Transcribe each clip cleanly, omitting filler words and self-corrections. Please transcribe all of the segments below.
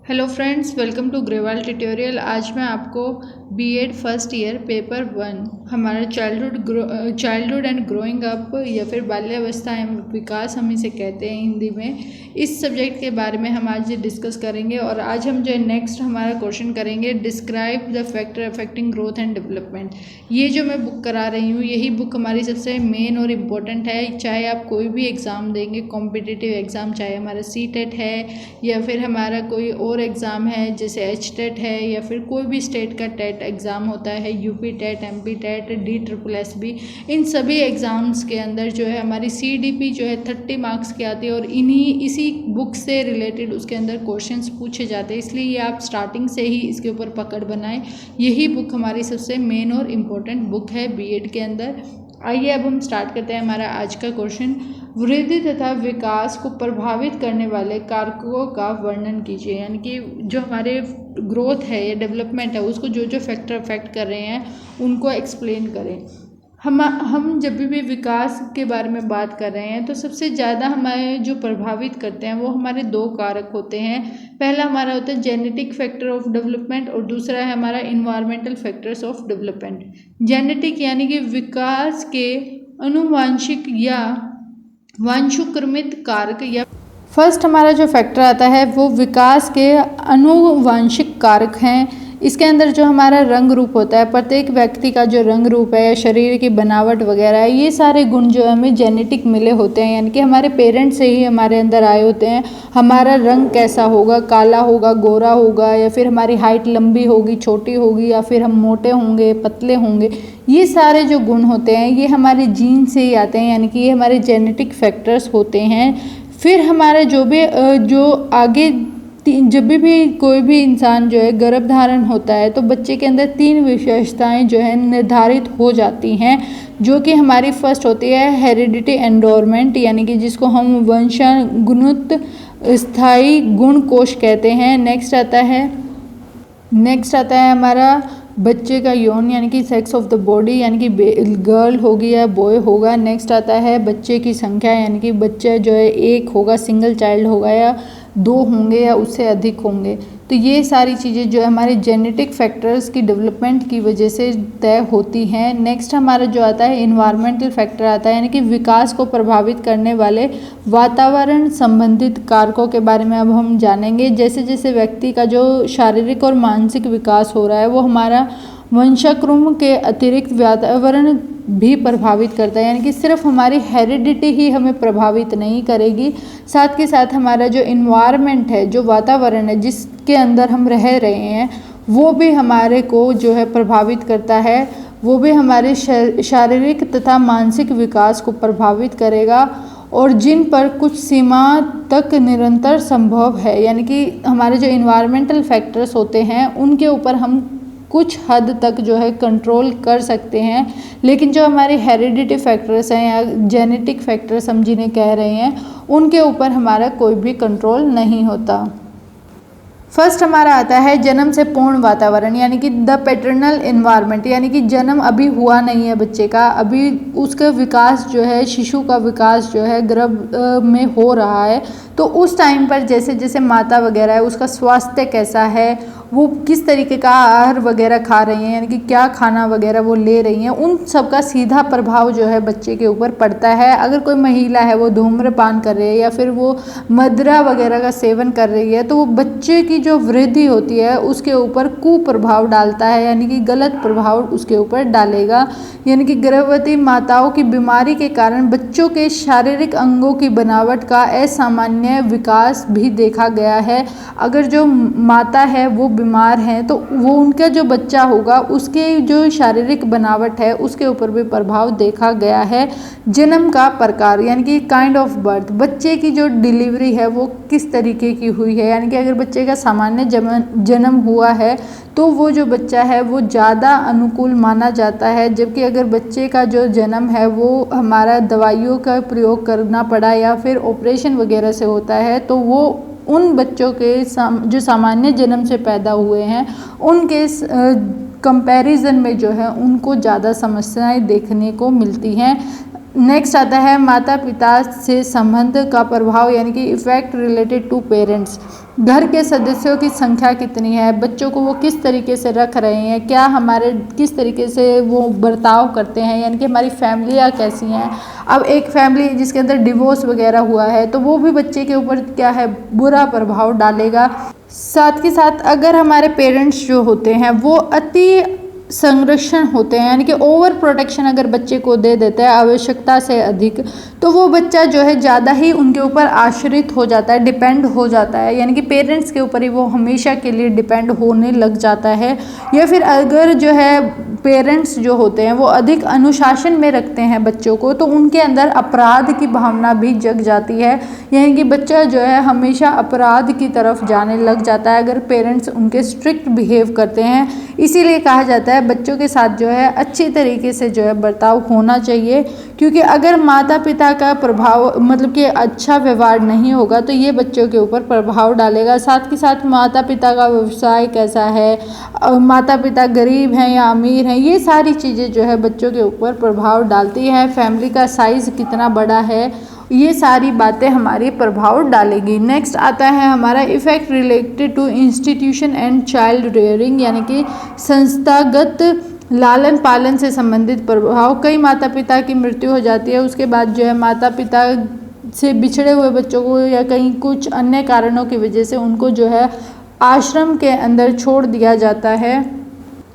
Hello friends, welcome to Grewal tutorial. आज मैं आपको बीएड फर्स्ट ईयर पेपर 1 हमारा चाइल्डहुड एंड ग्रोइंग अप या फिर बाल्यावस्था एवं विकास हम इसे कहते हैं हिंदी में, इस सब्जेक्ट के बारे में हम आज डिस्कस करेंगे। और आज हम जो नेक्स्ट हमारा क्वेश्चन करेंगे, describe the factor affecting growth and development. ये जो मैं बुक करा रही हूँ, यही बुक हमारी सबसे मेन और इम्पोर्टेंट है। चाहे आप कोई भी एग्ज़ाम देंगे, कॉम्पिटिटिव एग्ज़ाम, चाहे हमारा सीटेट है या फिर हमारा कोई और एग्ज़ाम है जैसे एचटेट है या फिर कोई भी स्टेट का टेट एग्ज़ाम होता है, UP TET, MP TET, DSSB, इन सभी एग्ज़ाम्स के अंदर जो है हमारी सीडीपी जो है 30 मार्क्स की आती है और इसी बुक से रिलेटेड उसके अंदर क्वेश्चंस पूछे जाते हैं। इसलिए ये आप स्टार्टिंग से ही इसके ऊपर पकड़ बनाएं। यही बुक हमारी सबसे मेन और इम्पोर्टेंट बुक है बीएड के अंदर। आइए अब हम स्टार्ट करते हैं हमारा आज का क्वेश्चन। वृद्धि तथा विकास को प्रभावित करने वाले कारकों का वर्णन कीजिए। यानी कि जो हमारे ग्रोथ है या डेवलपमेंट है, उसको जो जो फैक्टर अफेक्ट कर रहे हैं उनको एक्सप्लेन करें। हम जब भी विकास के बारे में बात कर रहे हैं तो सबसे ज़्यादा हमारे जो प्रभावित करते हैं वो हमारे दो कारक होते हैं। पहला हमारा होता है जेनेटिक फैक्टर ऑफ डेवलपमेंट और दूसरा है हमारा environmental factors of development. Genetic यानी कि विकास के अनुवांशिक या वंशानुक्रमित कारक, या फर्स्ट हमारा जो फैक्टर आता है वो विकास के अनुवांशिक कारक हैं। इसके अंदर जो हमारा रंग रूप होता है, प्रत्येक व्यक्ति का जो रंग रूप है, शरीर की बनावट वगैरह है, ये सारे गुण जो हमें जेनेटिक मिले होते हैं, यानी कि हमारे पेरेंट्स से ही हमारे अंदर आए होते हैं। हमारा रंग कैसा होगा, काला होगा, गोरा होगा, या फिर हमारी हाइट लंबी होगी, छोटी होगी, या फिर हम मोटे होंगे, पतले होंगे, ये सारे जो गुण होते हैं ये हमारे जीन से ही आते हैं, यानी कि ये हमारे जेनेटिक फैक्टर्स होते हैं। फिर हमारे जो आगे जब भी कोई भी इंसान जो है गर्भधारण होता है तो बच्चे के अंदर 3 विशेषताएं जो है निर्धारित हो जाती हैं, जो कि हमारी फर्स्ट होती है हेरिडिटी एंडोरमेंट, यानी कि जिसको हम वंशानुगत स्थायी गुण कोश कहते हैं। नेक्स्ट आता है हमारा बच्चे का यौन, यानी कि सेक्स ऑफ द बॉडी, यानी कि गर्ल होगी या बॉय होगा। नेक्स्ट आता है बच्चे की संख्या, यानी कि बच्चा जो है एक होगा, सिंगल चाइल्ड होगा, या 2 होंगे या उससे अधिक होंगे। तो ये सारी चीज़ें जो है हमारे जेनेटिक फैक्टर्स की डेवलपमेंट की वजह से तय होती हैं। नेक्स्ट हमारा जो आता है इन्वायरमेंटल फैक्टर आता है, यानी कि विकास को प्रभावित करने वाले वातावरण संबंधित कारकों के बारे में अब हम जानेंगे। जैसे जैसे व्यक्ति का जो शारीरिक और मानसिक विकास हो रहा है वो हमारा वंशानुक्रम के अतिरिक्त वातावरण भी प्रभावित करता है, यानी कि सिर्फ हमारी हेरिडिटी ही हमें प्रभावित नहीं करेगी, साथ के साथ हमारा जो इन्वायरमेंट है, जो वातावरण है जिसके अंदर हम रह रहे हैं, वो भी हमारे को जो है प्रभावित करता है। वो भी हमारे शारीरिक तथा मानसिक विकास को प्रभावित करेगा और जिन पर कुछ सीमा तक निरंतर संभव है, यानी कि हमारे जो इन्वायरमेंटल फैक्टर्स होते हैं उनके ऊपर हम कुछ हद तक जो है कंट्रोल कर सकते हैं, लेकिन जो हमारे हेरिडिटी फैक्टर्स हैं या जेनेटिक फैक्टर्स हम जिन्हें कह रहे हैं, उनके ऊपर हमारा कोई भी कंट्रोल नहीं होता। फर्स्ट हमारा आता है जन्म से पूर्ण वातावरण, यानी कि द पैटर्नल इन्वायरमेंट, यानी कि जन्म अभी हुआ नहीं है बच्चे का, अभी उसका विकास जो है, शिशु का विकास जो है गर्भ में हो रहा है। तो उस टाइम पर जैसे जैसे माता वगैरह है, उसका स्वास्थ्य कैसा है, वो किस तरीके का आहार वगैरह खा रही हैं, यानी कि क्या खाना वगैरह वो ले रही हैं, उन सब का सीधा प्रभाव जो है बच्चे के ऊपर पड़ता है। अगर कोई महिला है वो धूम्रपान कर रही है या फिर वो मदिरा वगैरह का सेवन कर रही है, तो वो बच्चे की जो वृद्धि होती है उसके ऊपर कुप्रभाव डालता है, यानी कि गलत प्रभाव उसके ऊपर डालेगा। यानी कि गर्भवती माताओं की बीमारी के कारण बच्चों के शारीरिक अंगों की बनावट का असामान्य विकास भी देखा गया है। अगर जो माता है वो बीमार हैं तो वो उनका जो बच्चा होगा उसके जो शारीरिक बनावट है उसके ऊपर भी प्रभाव देखा गया है। जन्म का प्रकार, यानी कि काइंड ऑफ बर्थ, बच्चे की जो डिलीवरी है वो किस तरीके की हुई है, यानी कि अगर बच्चे का सामान्य जन्म हुआ है तो वो जो बच्चा है वो ज़्यादा अनुकूल माना जाता है, जबकि अगर बच्चे का जो जन्म है वो हमारा दवाइयों का प्रयोग करना पड़ा या फिर ऑपरेशन वगैरह से होता है, तो वो उन बच्चों के जो सामान्य जन्म से पैदा हुए हैं उनके कंपैरिजन में जो है उनको ज़्यादा समस्याएं देखने को मिलती हैं। नेक्स्ट आता है माता पिता से संबंध का प्रभाव यानी कि इफ़ेक्ट रिलेटेड टू पेरेंट्स। घर के सदस्यों की संख्या कितनी है, बच्चों को वो किस तरीके से रख रहे हैं, क्या हमारे किस तरीके से वो बर्ताव करते हैं, यानी कि हमारी फैमिलियाँ कैसी हैं। अब एक फैमिली जिसके अंदर डिवोर्स वगैरह हुआ है तो वो भी बच्चे के ऊपर क्या है, बुरा प्रभाव डालेगा। साथ के साथ अगर हमारे पेरेंट्स जो होते हैं वो अति संरक्षण होते हैं, यानी कि ओवर प्रोटेक्शन अगर बच्चे को दे देते हैं आवश्यकता से अधिक, तो वो बच्चा जो है ज़्यादा ही उनके ऊपर आश्रित हो जाता है, डिपेंड हो जाता है, यानी कि पेरेंट्स के ऊपर ही वो हमेशा के लिए डिपेंड होने लग जाता है। या फिर अगर जो है पेरेंट्स जो होते हैं वो अधिक अनुशासन में रखते हैं बच्चों को, तो उनके अंदर अपराध की भावना भी जग जाती है, यानी कि बच्चा जो है हमेशा अपराध की तरफ जाने लग जाता है अगर पेरेंट्स उनके स्ट्रिक्ट बिहेव करते हैं। इसीलिए कहा जाता है बच्चों के साथ जो है अच्छी तरीके से जो है बर्ताव होना चाहिए, क्योंकि अगर माता पिता का प्रभाव मतलब कि अच्छा व्यवहार नहीं होगा तो ये बच्चों के ऊपर प्रभाव डालेगा। साथ के साथ माता पिता का व्यवसाय कैसा है, माता पिता गरीब हैं या अमीर हैं, ये सारी चीज़ें जो है बच्चों के ऊपर प्रभाव डालती हैं। फैमिली का साइज़ कितना बड़ा है, ये सारी बातें हमारी प्रभाव डालेगी। नेक्स्ट आता है हमारा effect related to institution and child rearing, यानी कि संस्थागत लालन पालन से संबंधित प्रभाव। कई माता पिता की मृत्यु हो जाती है, उसके बाद जो है माता पिता से बिछड़े हुए बच्चों को या कहीं कुछ अन्य कारणों की वजह से उनको जो है आश्रम के अंदर छोड़ दिया जाता है।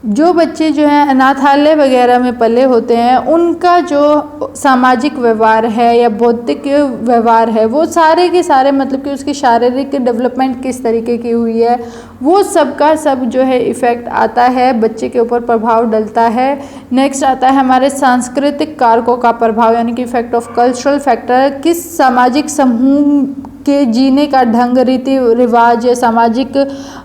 जो बच्चे जो हैं अनाथालय वगैरह में पले होते हैं उनका जो सामाजिक व्यवहार है या बौद्धिक व्यवहार है वो सारे के सारे मतलब कि उसकी शारीरिक डेवलपमेंट किस तरीके की हुई है वो सब का सब जो है इफ़ेक्ट आता है, बच्चे के ऊपर प्रभाव डलता है। नेक्स्ट आता है हमारे सांस्कृतिक कारकों का प्रभाव, यानी कि इफेक्ट ऑफ कल्चरल फैक्टर। किस सामाजिक समूह के जीने का ढंग, रीति रिवाज या सामाजिक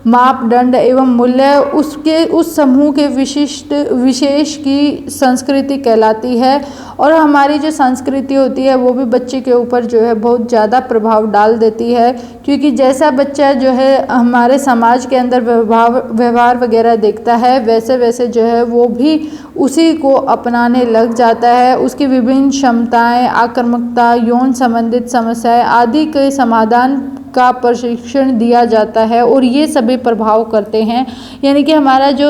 मापदंड एवं मूल्य उसके उस समूह के विशेष की संस्कृति कहलाती है। और हमारी जो संस्कृति होती है वो भी बच्चे के ऊपर जो है बहुत ज़्यादा प्रभाव डाल देती है, क्योंकि जैसा बच्चा जो है हमारे समाज के अंदर व्यवहार वगैरह देखता है वैसे वैसे जो है वो भी उसी को अपनाने लग जाता है। उसकी विभिन्न क्षमताएं, आक्रामकता, यौन संबंधित समस्याएं आदि के समाधान का प्रशिक्षण दिया जाता है और ये सभी प्रभाव करते हैं, यानी कि हमारा जो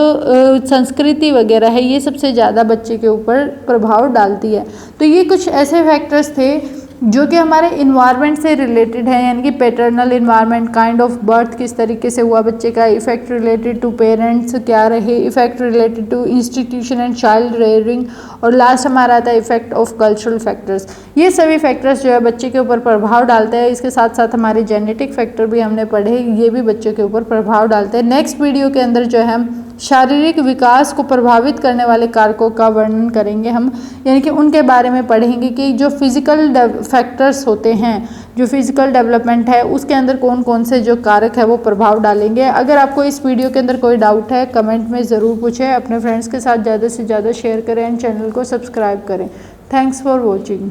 संस्कृति वगैरह है ये सबसे ज़्यादा बच्चे के ऊपर प्रभाव डालती है। तो ये कुछ ऐसे फैक्टर्स थे जो कि हमारे इन्वायरमेंट से रिलेटेड है, यानी कि paternal environment, kind of birth किस तरीके से हुआ बच्चे का, इफेक्ट रिलेटेड टू पेरेंट्स क्या रहे, effect related to institution and child rearing, और लास्ट हमारा आता है इफेक्ट ऑफ कल्चरल फैक्टर्स। ये सभी फैक्टर्स जो है बच्चे के ऊपर प्रभाव डालते हैं। इसके साथ साथ हमारे जेनेटिक फैक्टर भी हमने पढ़े, ये भी बच्चों के ऊपर प्रभाव डालते हैं। नेक्स्ट वीडियो के अंदर जो है हम शारीरिक विकास को प्रभावित करने वाले कारकों का वर्णन करेंगे हम, यानी कि उनके बारे में पढ़ेंगे कि जो फिजिकल फैक्टर्स होते हैं, जो फिजिकल डेवलपमेंट है उसके अंदर कौन कौन से जो कारक है वो प्रभाव डालेंगे। अगर आपको इस वीडियो के अंदर कोई डाउट है कमेंट में ज़रूर पूछें, अपने फ्रेंड्स के साथ ज़्यादा से ज़्यादा शेयर करें एंड चैनल को सब्सक्राइब करें। Thanks for watching.